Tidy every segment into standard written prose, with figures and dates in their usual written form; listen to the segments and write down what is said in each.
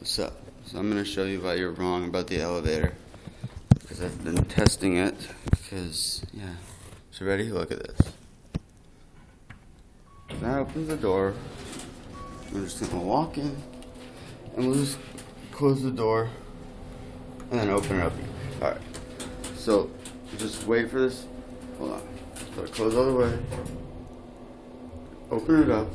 What's up? So I'm going to show you why you're wrong about the elevator. Because I've been testing it. Because, yeah. So ready? Look at this. That opens the door. I'm just going to walk in. And we'll just close the door. And then open it up. Alright. So, just wait for this. Hold on. So close all the way. Open it up.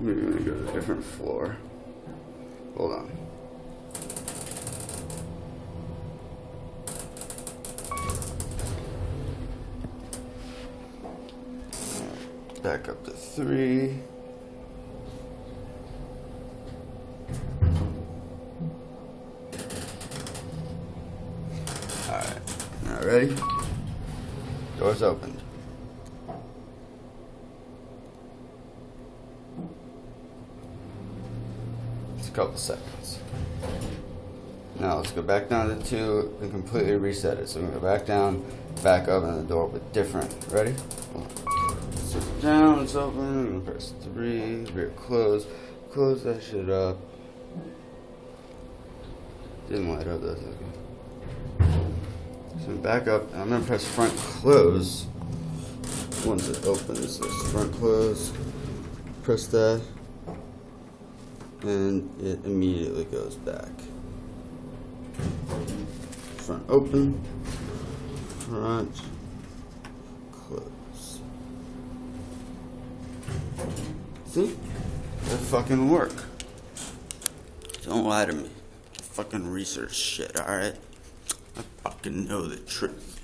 Maybe I'm gonna go to a different floor. Hold on. Alright, back up to 3. Alright, now ready? Door's opened. A couple seconds. Now let's go back down to 2 and completely reset it. So we're gonna go back down, back up, and the door will be different. Ready? Sit down, it's open, I'm gonna press 3, rear close, close that shit up. Didn't light up, that's okay. So back up, and I'm gonna press front close. Once it opens, so front close, press that. And it immediately goes back. Front open, front close. See? That fucking work. Don't lie to me. I fucking research shit, alright? I fucking know the truth.